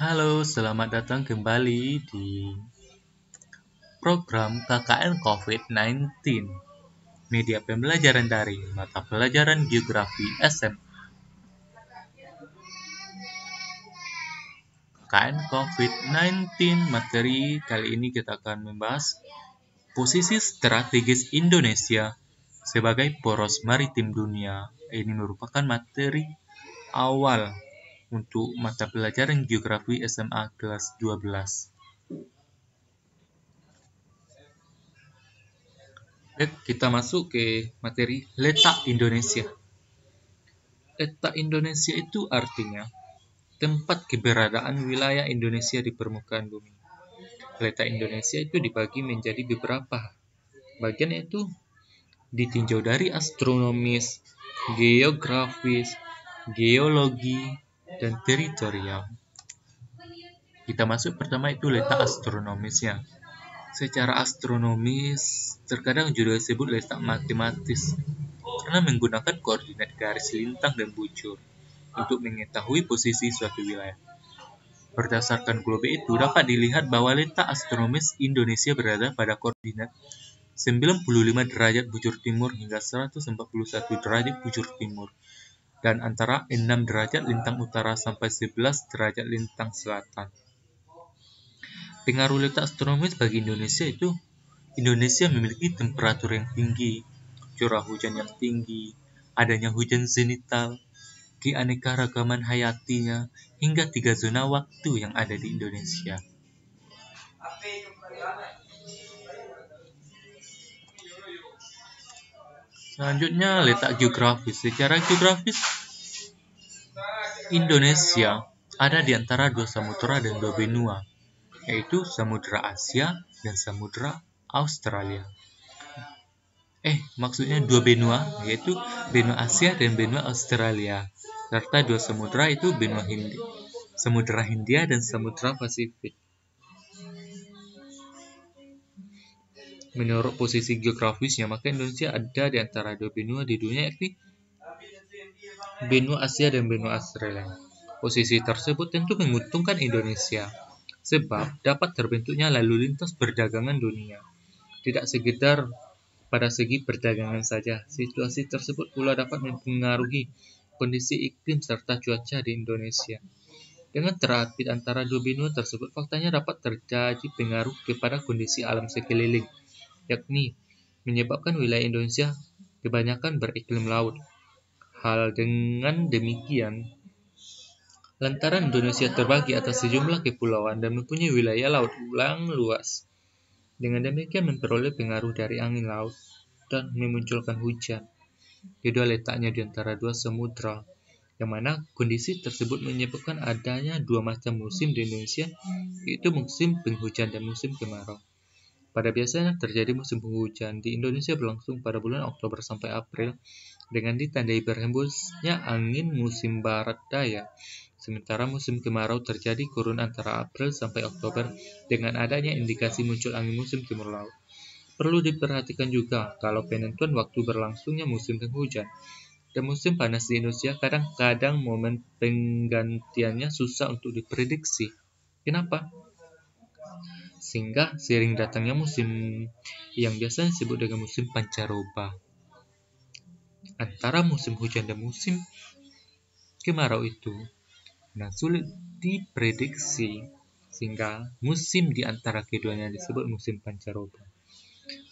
Halo, selamat datang kembali di program KKN COVID-19, media pembelajaran daring, mata pelajaran geografi SM. KKN COVID-19, materi kali ini kita akan membahas posisi strategis Indonesia sebagai poros maritim dunia. Ini merupakan materi awal untuk mata pelajaran geografi SMA kelas 12. Baik, kita masuk ke materi letak Indonesia. Letak Indonesia itu artinya tempat keberadaan wilayah Indonesia di permukaan bumi. Letak Indonesia itu dibagi menjadi beberapa bagian, yaitu ditinjau dari astronomis, geografis, geologi, dan teritorial. Kita masuk pertama itu letak astronomisnya. Secara astronomis, terkadang juga disebut letak matematis karena menggunakan koordinat garis lintang dan bujur untuk mengetahui posisi suatu wilayah. Berdasarkan globe itu dapat dilihat bahwa letak astronomis Indonesia berada pada koordinat 95 derajat bujur timur hingga 141 derajat bujur timur dan antara 6 derajat lintang utara sampai 11 derajat lintang selatan. Pengaruh letak astronomis bagi Indonesia itu Indonesia memiliki temperatur yang tinggi, curah hujan yang tinggi, adanya hujan zenital, keanekaragaman hayatinya, hingga 3 zona waktu yang ada di Indonesia. Selanjutnya, letak geografis. Secara geografis, Indonesia ada di antara dua samudera dan dua benua, yaitu Samudra Asia dan Samudra Australia. Maksudnya dua benua, yaitu benua Asia dan benua Australia, serta dua samudra itu benua Hindia, Samudra Hindia dan Samudra Pasifik. Menurut posisi geografisnya, maka Indonesia ada di antara dua benua di dunia, yaitu benua Asia dan benua Australia. Posisi tersebut tentu menguntungkan Indonesia, sebab dapat terbentuknya lalu lintas perdagangan dunia. Tidak sekedar pada segi perdagangan saja, situasi tersebut pula dapat mempengaruhi kondisi iklim serta cuaca di Indonesia. Dengan terapit antara dua benua tersebut, faktanya dapat terjadi pengaruh kepada kondisi alam sekeliling, yakni menyebabkan wilayah Indonesia kebanyakan beriklim laut. Hal dengan demikian, lantaran Indonesia terbagi atas sejumlah kepulauan dan mempunyai wilayah laut yang luas. Dengan demikian memperoleh pengaruh dari angin laut dan memunculkan hujan. Kedua letaknya di antara dua samudra, yang mana kondisi tersebut menyebabkan adanya dua macam musim di Indonesia, yaitu musim penghujan dan musim kemarau. Pada biasanya terjadi musim penghujan di Indonesia berlangsung pada bulan Oktober sampai April dengan ditandai berhembusnya angin musim barat daya. Sementara musim kemarau terjadi kurun antara April sampai Oktober dengan adanya indikasi muncul angin musim timur laut. Perlu diperhatikan juga kalau penentuan waktu berlangsungnya musim penghujan dan musim panas di Indonesia kadang-kadang momen penggantiannya susah untuk diprediksi. Kenapa? Sehingga seiring datangnya musim yang biasa disebut dengan musim pancaroba. Antara musim hujan dan musim kemarau itu sulit diprediksi, sehingga musim di antara keduanya disebut musim pancaroba.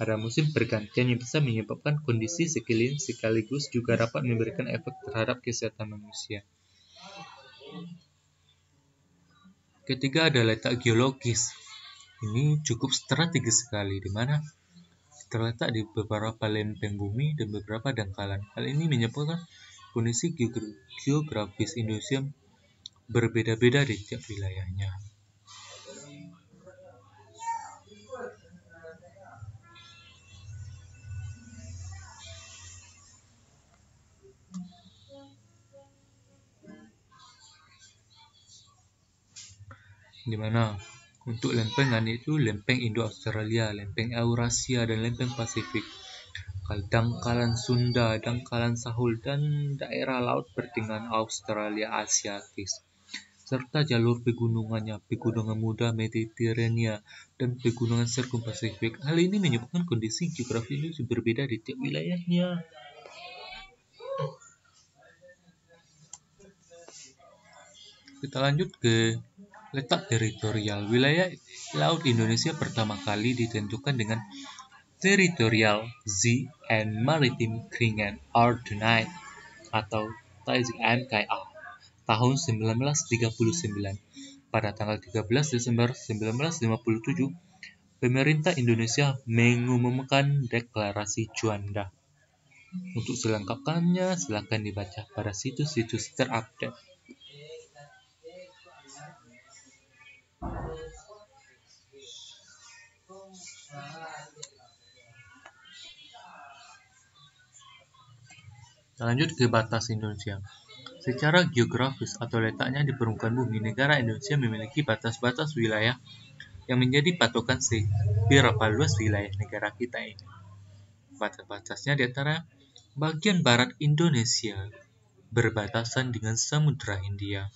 Ada musim pergantian yang bisa menyebabkan kondisi sekeliling sekaligus juga dapat memberikan efek terhadap kesehatan manusia. Ketiga ada letak geologis. Ini cukup strategis sekali, di mana terletak di beberapa lempeng bumi dan beberapa dangkalan. Hal ini menyebabkan kondisi geografis Indonesia berbeda-beda di tiap wilayahnya. Di mana untuk lempengan itu lempeng Indo-Australia, lempeng Eurasia, dan lempeng Pasifik, dangkalan Sunda, dangkalan Sahul, dan daerah laut pertengahan Australia Asiatis. serta jalur pegunungannya, pegunungan muda Mediterania, dan pegunungan Pasifik. Hal ini menyebabkan kondisi geografi Indonesia berbeda di tiap wilayahnya. Kita lanjut ke letak teritorial. Wilayah laut Indonesia pertama kali ditentukan dengan Territorial Sea and Maritime Kringen Ordnance atau TZMKA tahun 1939. Pada tanggal 13 Desember 1957, pemerintah Indonesia mengumumkan Deklarasi Juanda. Untuk selengkapnya, silakan dibaca pada situs-situs terupdate. Lanjut ke batas Indonesia. Secara geografis atau letaknya di permukaan bumi, negara Indonesia memiliki batas-batas wilayah yang menjadi patokan seberapa luas wilayah negara kita ini. Batas-batasnya di antara bagian barat Indonesia berbatasan dengan Samudra Hindia.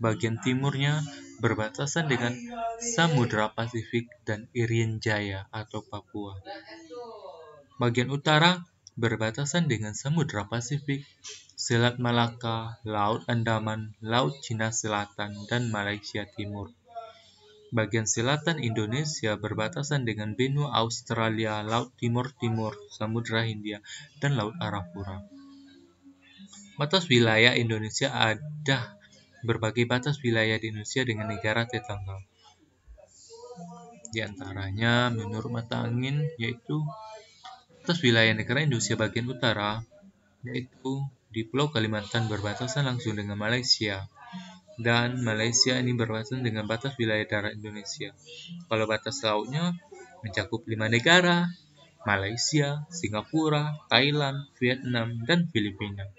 Bagian timurnya berbatasan dengan Samudra Pasifik dan Irian Jaya atau Papua. Bagian utara berbatasan dengan Samudra Pasifik, Selat Malaka, Laut Andaman, Laut Cina Selatan, dan Malaysia Timur. Bagian selatan Indonesia berbatasan dengan benua Australia, Laut Timur-Timur, Samudra Hindia, dan Laut Arafura. Batas wilayah Indonesia ada berbagai batas wilayah di Indonesia dengan negara tetangga. Di antaranya, menurut mata angin, yaitu batas wilayah negara Indonesia bagian utara, yaitu di Pulau Kalimantan berbatasan langsung dengan Malaysia. Dan Malaysia ini berbatasan dengan batas wilayah darat Indonesia. Kalau batas lautnya mencakup 5 negara, Malaysia, Singapura, Thailand, Vietnam, dan Filipina.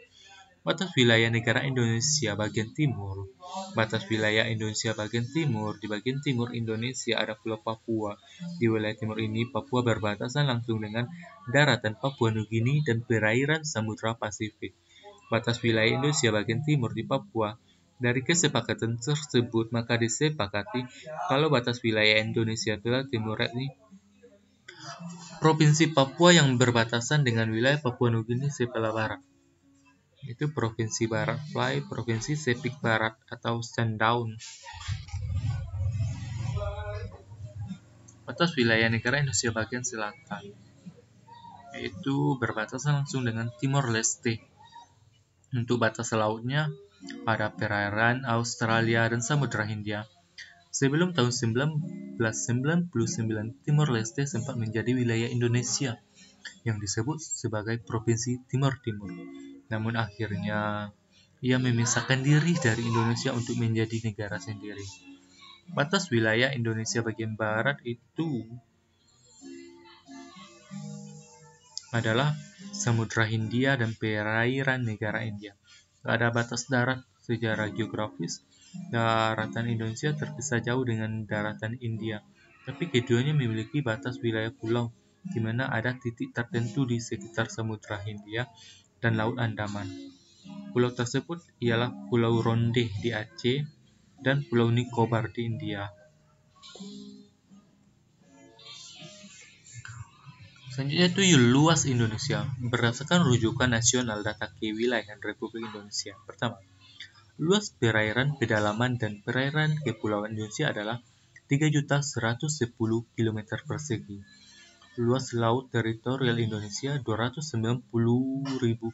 Batas wilayah negara Indonesia bagian timur. Batas wilayah Indonesia bagian timur. Di bagian timur Indonesia ada Pulau Papua. Di wilayah timur ini, Papua berbatasan langsung dengan daratan Papua Nugini dan perairan Samudra Pasifik. Batas wilayah Indonesia bagian timur di Papua. Dari kesepakatan tersebut, maka disepakati kalau batas wilayah Indonesia sebelah timur ini Provinsi Papua yang berbatasan dengan wilayah Papua Nugini sebelah barat. Itu Provinsi Barat Fly, Provinsi Sepik Barat atau Sandaun. Batas wilayah negara Indonesia bagian selatan, yaitu berbatasan langsung dengan Timor Leste. Untuk batas lautnya pada perairan Australia dan Samudra Hindia. Sebelum tahun 1999, Timor Leste sempat menjadi wilayah Indonesia yang disebut sebagai Provinsi Timor Timur. Namun akhirnya ia memisahkan diri dari Indonesia untuk menjadi negara sendiri. Batas wilayah Indonesia bagian barat itu adalah Samudra Hindia dan perairan negara India. Ada batas darat. Secara geografis, daratan Indonesia terpisah jauh dengan daratan India, tapi keduanya memiliki batas wilayah pulau, di mana ada titik tertentu di sekitar Samudra Hindia dan Laut Andaman. Pulau tersebut ialah Pulau Ronde di Aceh dan Pulau Nicobar di India. Selanjutnya itu luas Indonesia. Berdasarkan rujukan nasional data kewilayahan Republik Indonesia. Pertama, luas perairan pedalaman dan perairan kepulauan Indonesia adalah 3.110 km persegi. Luas laut teritorial Indonesia 290.000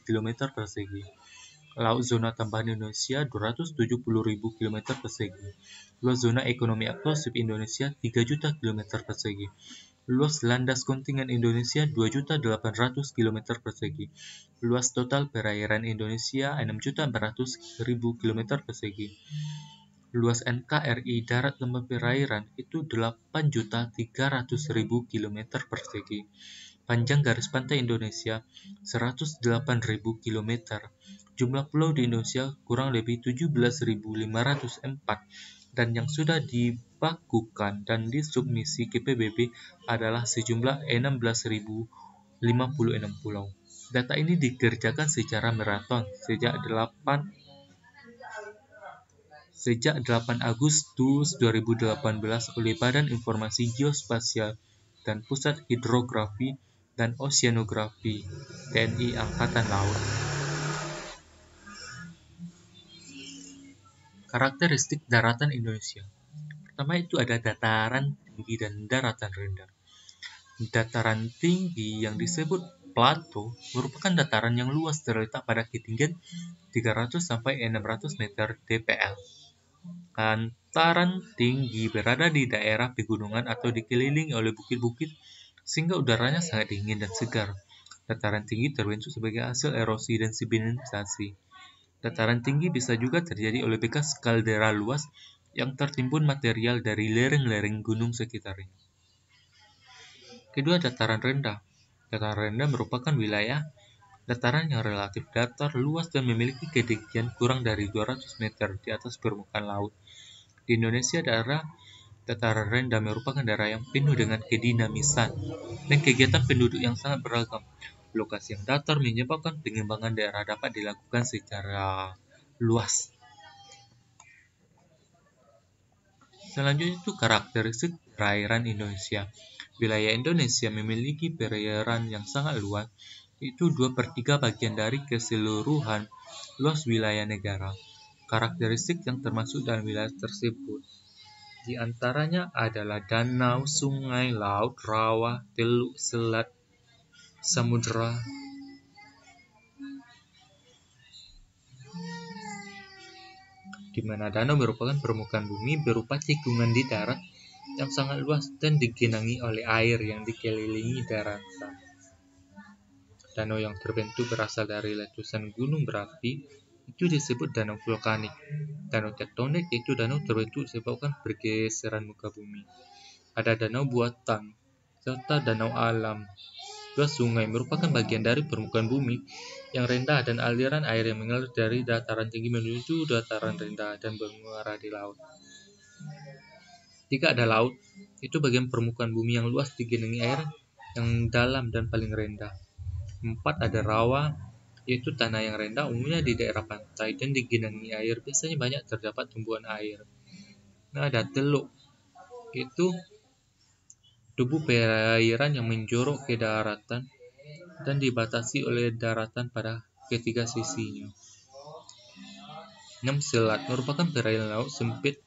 km persegi. Laut zona tambahan Indonesia 270.000 km persegi. Luas zona ekonomi eksklusif Indonesia 3 juta km persegi. Luas landas kontingen Indonesia 2.800 km persegi. Luas total perairan Indonesia 6.400.000 km persegi. Luas NKRI darat lembah perairan itu 8.300.000 km persegi. Panjang garis pantai Indonesia 108.000 km. Jumlah pulau di Indonesia kurang lebih 17.504. Dan yang sudah dibakukan dan disubmisi ke PBB adalah sejumlah 16.056 pulau. Data ini dikerjakan secara maraton sejak sejak 8 Agustus 2018 oleh Badan Informasi Geospasial dan Pusat Hidrografi dan Oceanografi TNI Angkatan Laut. Karakteristik daratan Indonesia. Pertama itu ada dataran tinggi dan daratan rendah. Dataran tinggi yang disebut plato merupakan dataran yang luas terletak pada ketinggian 300 sampai 600 meter dpl. Dataran tinggi berada di daerah pegunungan atau dikelilingi oleh bukit-bukit sehingga udaranya sangat dingin dan segar. Dataran tinggi terbentuk sebagai hasil erosi dan sedimentasi. Dataran tinggi bisa juga terjadi oleh bekas kaldera luas yang tertimbun material dari lereng-lereng gunung sekitarnya. Kedua, dataran rendah. Dataran rendah merupakan wilayah dataran yang relatif datar, luas, dan memiliki ketinggian kurang dari 200 meter di atas permukaan laut. Di Indonesia, daerah dataran rendah merupakan daerah yang penuh dengan kedinamisan dan kegiatan penduduk yang sangat beragam. Lokasi yang datar menyebabkan pengembangan daerah dapat dilakukan secara luas. Selanjutnya itu karakteristik perairan Indonesia. Wilayah Indonesia memiliki perairan yang sangat luas, yaitu 2/3 bagian dari keseluruhan luas wilayah negara. Karakteristik yang termasuk dalam wilayah tersebut di antaranya adalah danau, sungai, laut, rawa, teluk, selat, samudera, di mana danau merupakan permukaan bumi berupa tikungan di darat yang sangat luas dan digenangi oleh air yang dikelilingi daratan. Danau yang terbentuk berasal dari letusan gunung berapi itu disebut danau vulkanik. Danau tektonik yaitu danau terbentuk disebabkan pergeseran muka bumi. Ada danau buatan serta danau alam. Dua sungai merupakan bagian dari permukaan bumi yang rendah dan aliran air yang mengalir dari dataran tinggi menuju dataran rendah dan bermuara di laut. 3. Ada laut, itu bagian permukaan bumi yang luas digenangi air yang dalam dan paling rendah. 4. Ada rawa, yaitu tanah yang rendah umumnya di daerah pantai dan digenangi air, biasanya banyak terdapat tumbuhan air. Nah, ada teluk, itu tubuh perairan yang menjorok ke daratan dan dibatasi oleh daratan pada ketiga sisinya. 6. Selat merupakan perairan laut sempit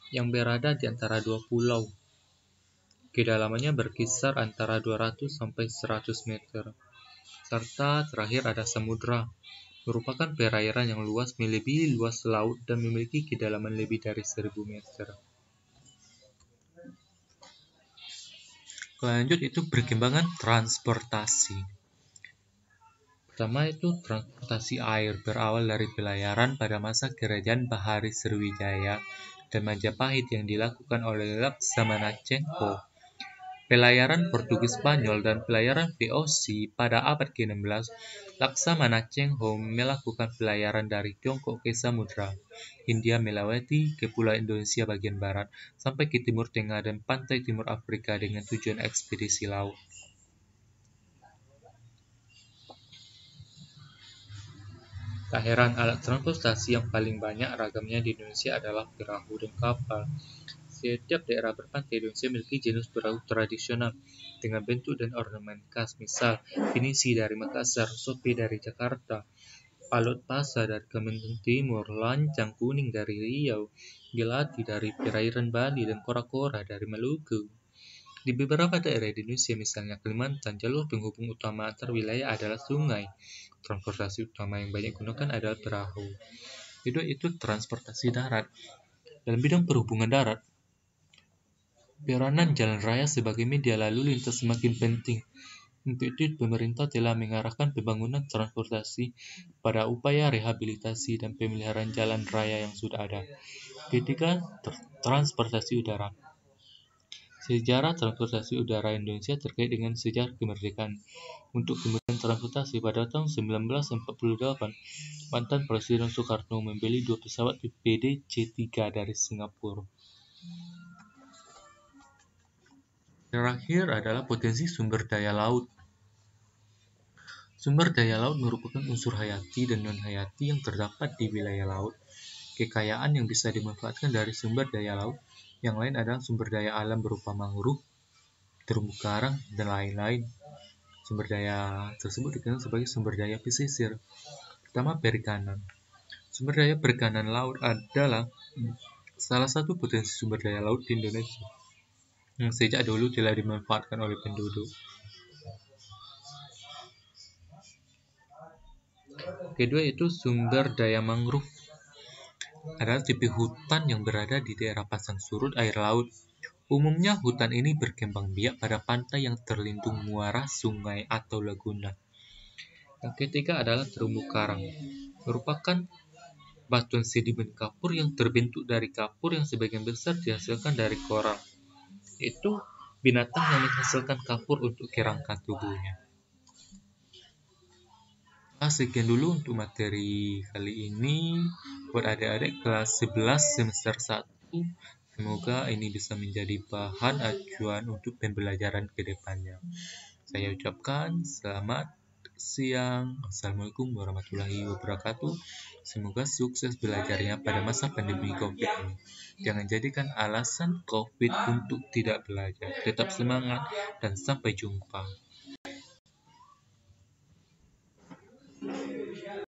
yang berada di antara dua pulau. Kedalamannya berkisar antara 200 sampai 100 meter. Serta terakhir ada samudra, merupakan perairan yang luas melebihi luas laut dan memiliki kedalaman lebih dari 1000 meter. Lanjut itu perkembangan transportasi. Pertama itu transportasi air berawal dari pelayaran pada masa kerajaan Bahari Sriwijaya dan Majapahit yang dilakukan oleh Laksamana Chengho. Pelayaran Portugis Spanyol dan pelayaran VOC pada abad ke-16, Laksamana Chengho melakukan pelayaran dari Tiongkok ke Samudra Hindia melewati kepulauan Indonesia bagian barat sampai ke Timur Tengah dan pantai timur Afrika dengan tujuan ekspedisi laut. Tak heran alat transportasi yang paling banyak ragamnya di Indonesia adalah perahu dan kapal. Setiap daerah berpantai Indonesia memiliki jenis perahu tradisional dengan bentuk dan ornamen khas. Misal, Pinisi dari Makassar, Sopi dari Jakarta, Alot Pasa dari Kalimantan Timur, Lancang Kuning dari Riau, Gelati dari perairan Bali, dan Kora-Kora dari Maluku. Di beberapa daerah di Indonesia, misalnya Kalimantan, jalur penghubung utama antar wilayah adalah sungai. Transportasi utama yang banyak digunakan adalah perahu. Kedua itu transportasi darat. Dalam bidang perhubungan darat, peranan jalan raya sebagai media lalu lintas semakin penting. Untuk itu, pemerintah telah mengarahkan pembangunan transportasi pada upaya rehabilitasi dan pemeliharaan jalan raya yang sudah ada. Ketiga, transportasi udara. Sejarah transportasi udara Indonesia terkait dengan sejarah kemerdekaan. Untuk kemudian transportasi pada tahun 1948, mantan Presiden Soekarno membeli 2 pesawat PD-C3 dari Singapura. Terakhir adalah potensi sumber daya laut. Sumber daya laut merupakan unsur hayati dan non-hayati yang terdapat di wilayah laut. kekayaan yang bisa dimanfaatkan dari sumber daya laut. Yang lain adalah sumber daya alam berupa mangrove, terumbu karang, dan lain-lain. Sumber daya tersebut dikenal sebagai sumber daya pesisir. Pertama, perikanan. Sumber daya perikanan laut adalah salah satu potensi sumber daya laut di Indonesia yang sejak dulu telah dimanfaatkan oleh penduduk. Kedua itu sumber daya mangrove, adalah tipe hutan yang berada di daerah pasang surut air laut. Umumnya hutan ini berkembang biak pada pantai yang terlindung muara, sungai, atau laguna. Yang ketiga adalah terumbu karang, merupakan batuan sedimen kapur yang terbentuk dari kapur yang sebagian besar dihasilkan dari koral. Itu binatang yang menghasilkan kapur untuk kerangka tubuhnya. Sekian dulu untuk materi kali ini buat adik-adik kelas 11 semester 1. Semoga ini bisa menjadi bahan acuan untuk pembelajaran ke depannya. Saya ucapkan selamat siang. Assalamualaikum warahmatullahi wabarakatuh. Semoga sukses belajarnya pada masa pandemi COVID ini. Jangan jadikan alasan COVID untuk tidak belajar. Tetap semangat dan sampai jumpa.